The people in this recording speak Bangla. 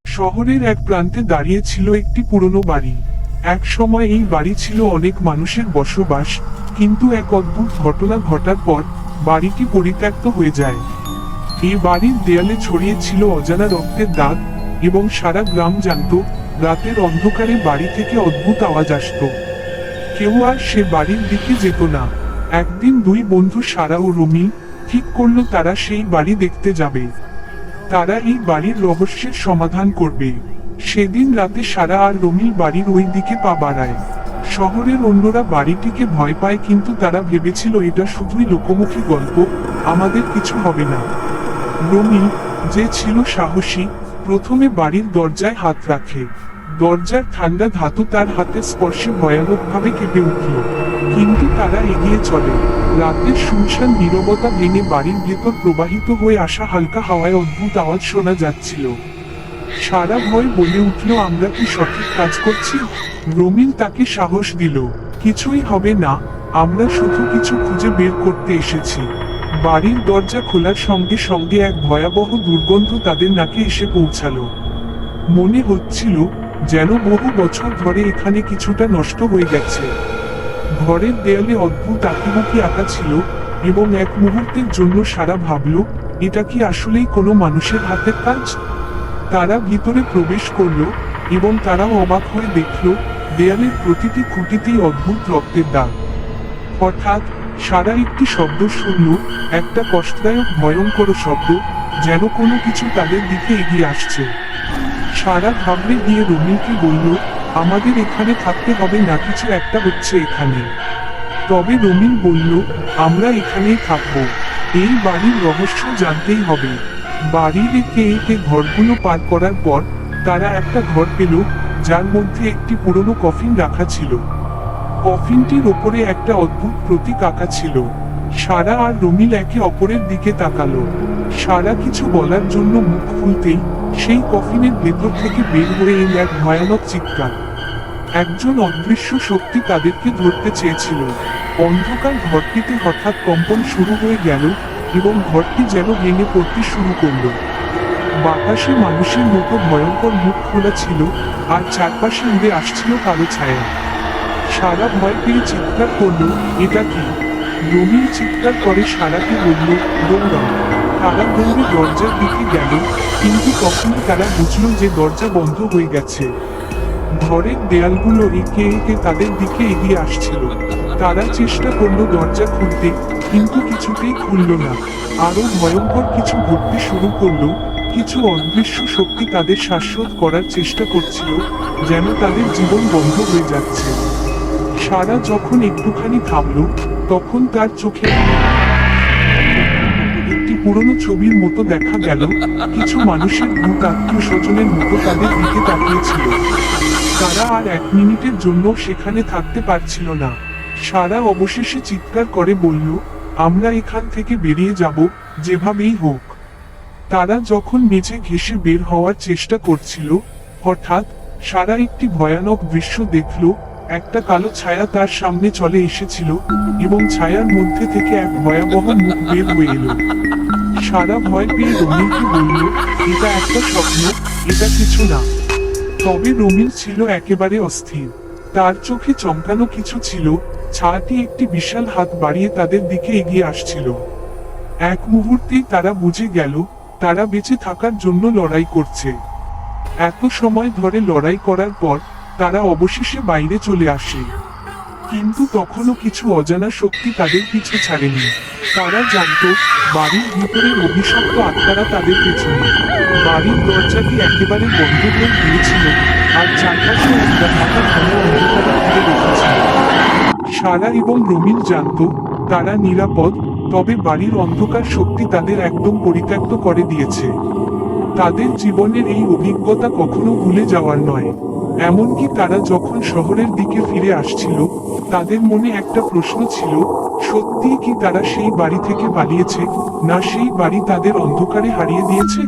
শহরের এক প্রান্তে দাঁড়িয়ে ছিল একটি পুরনো বাড়ি। এক সময় এই বাড়ি ছিল অনেক মানুষের বসবাস, কিন্তু এক অদ্ভুত ঘটনা ঘটার পর বাড়িটি পরিত্যক্ত হয়ে যায়। এই বাড়ির দেয়ালে ছড়িয়ে ছিল অজানা রক্তের দাগ, এবং সারা গ্রাম জানতো রাতের অন্ধকারে বাড়ি থেকে অদ্ভুত আওয়াজ আসতো। কেউ আর সে বাড়ির দিকে যেত না। একদিন দুই বন্ধু সারা ও রুমি ঠিক করলো তারা সেই বাড়ি দেখতে যাবে। তারা এই বাড়ির রহস্যের সমাধান করবে। সেদিন রাতে সারা আর রুমির বাড়ির ওই দিকে পা বাড়ায়। শহরের অন্যরা বাড়িটিকে ভয় পায়, কিন্তু তারা ভেবেছিল এটা শুধুই লোকমুখী গল্প, আমাদের কিছু হবে না। রুমি, যে ছিল সাহসী, প্রথমে বাড়ির দরজায় হাত রাখে। দরজার ঠান্ডা ধাতু তার হাতের স্পর্শে ভয়ানকভাবে কেঁপে উঠল। কিন্তু তারা এগিয়ে চলে। রাতের শুনশান নীরবতা ভেঙে বাড়ির ভেতর প্রবাহিত হয়ে আসা হালকা হাওয়ায় অদ্ভুত আওয়াজ শোনা যাচ্ছিল। সারা ভয় বলে উঠল, আমরা কি সঠিক কাজ করছি? রমিল তাকে সাহস দিল, কিছুই হবে না, আমরা শুধু কিছু খুঁজে বের করতে এসেছি। বাড়ির দরজা খোলার সঙ্গে সঙ্গে এক ভয়াবহ দুর্গন্ধ তাদের নাকে এসে পৌঁছালো। মনে হচ্ছিল যেন বহু বছর ধরে এখানে কিছুটা নষ্ট হয়ে গেছে। ঘরের দেয়ালে অদ্ভুত আঁকিবুকি আঁকা ছিল, এবং এক মুহূর্তের জন্য সারা ভাবল, এটা কি আসলেই কোনো মানুষের হাতের কাজ? তারা ভিতরে প্রবেশ করলো, এবং তারাও অবাক হয়ে দেখল দেয়ালের প্রতিটি খুঁটিতেই অদ্ভুত রক্তের দাগ। হঠাৎ সারা একটি শব্দ শুনল, একটা কষ্টদায়ক ভয়ঙ্কর শব্দ, যেন কোনো কিছু তাদের দিকে এগিয়ে আসছে। সারা ঘাবড়ে গিয়ে রমিলকে বলল, আমাদের এখানে থাকতে হবে না, কিছু একটা হচ্ছে এখানে। তবে রমিল বলল, আমরা এখানেই থাকবো, এই বাড়ির রহস্য জানতেই হবে। বাড়ির একে একে ঘরগুলো পার করার পর তারা একটা ঘর পেল, যার মধ্যে একটি পুরনো কফিন রাখা ছিল। কফিনটির ওপরে একটা অদ্ভুত প্রতীক আঁকা ছিল। সারা আর রমিল একে অপরের দিকে তাকালো। সারা কিছু বলার জন্য মুখ খুলতেই সেই কফিনের ভেতর থেকে বের হয়ে এল এক ভয়ানক চিৎকার। একজন অদৃশ্য শক্তি তাদেরকে ধরতে চেয়েছিল। অন্ধকার ঘরটিতে হঠাৎ কম্পন শুরু হয়ে গেল, এবং ঘরটি যেন ভেঙে পড়তে শুরু করলো। বাতাসে মানুষের মতো ভয়ঙ্কর মুখ খোলা ছিল, আর চারপাশে উড়ে আসছিল কালো ছায়া। সারা ভয় পেয়ে চিৎকার করলো, এটা কি? রমিল চিৎকার করে সারাকে বলল, দৌড়াও। তারা দৌড়ে দরজার দিকে গেল, কিন্তু তখনই তারা বুঝলো যে দরজা বন্ধ হয়ে গেছে। ঘরের দেয়ালগুলো একে একে তাদের দিকে এগিয়ে আসছিল। তারা চেষ্টা করলো দরজা খুলতে, কিন্তু কিছুতেই খুলল না। আরো ভয়ঙ্কর কিছু ঘটতে শুরু করলো। কিছু অদৃশ্য শক্তি তাদের শ্বাসরোধ করার চেষ্টা করছিল, যেন তাদের জীবন বন্ধ হয়ে যাচ্ছে। সারা যখন একটুখানি থামল, তখন তার চোখে একটি পুরনো ছবির মতো দেখা গেল। কিছু মানুষের ভূত আত্মীয় স্বজনের মতো তাদের দিকে তাকিয়েছিল। তারা আর এক মিনিটের জন্য সেখানে থাকতে পারছিল না। সারা অবশেষে চিৎকার করে বলল, আমরা এখান থেকে বেরিয়ে যাব, যেভাবেই হোক। তারা যখন মেঝে ঘেঁষে বের হওয়ার চেষ্টা করছিল, হঠাৎ সারা একটি ভয়ানক দৃশ্য দেখল। একটা কালো ছায়া তার সামনে চলে এসেছিল, এবং ছায়ার মধ্যে থেকে এক ভয়াবহ মুখ বের হয়ে এলো। সারা ভয় পেয়ে রমিলকে বলল, এটা একটা স্বপ্ন, এটা কিছু না। তবে রমিল ছিল একেবারে অস্থির। তার চোখে চমকানো কিছু ছিল। ছায়াটি একটি বিশাল হাত বাড়িয়ে তাদের দিকে এগিয়ে আসছিল। এক মুহূর্তেই তারা বুঝে গেল, তারা বেঁচে থাকার জন্য লড়াই করছে। এত সময় ধরে লড়াই করার পর তারা অবশেষে বাইরে চলে আসে। কিন্তু তখনও কিছু অজানা শক্তি তাদের পিছু ছাড়েনি। তারা জানতো বাড়ির ভিতরের অভিশপ্ত আত্মারা তাদের পেছনে। বাড়ির দরজাটি একেবারে বন্ধ হয়ে গিয়েছিল, আর চারপাশে একটা ফাঁকা ঘন অন্ধকার ঘিরে রেখেছিল। সারা এবং রমিল জানতো তারা নিরাপদ, তবে বাড়ির অন্ধকার শক্তি তাদের একদম পরিত্যক্ত করে দিয়েছে। তাদের জীবনের এই অভিজ্ঞতা কখনো ভুলে যাওয়ার নয়। এমনকি তারা যখন শহরের দিকে ফিরে আসছিল, তাদের মনে একটা প্রশ্ন ছিল, সত্যিই কি তারা সেই বাড়ি থেকে পালিয়েছে, না সেই বাড়ি তাদের অন্ধকারে হারিয়ে দিয়েছে?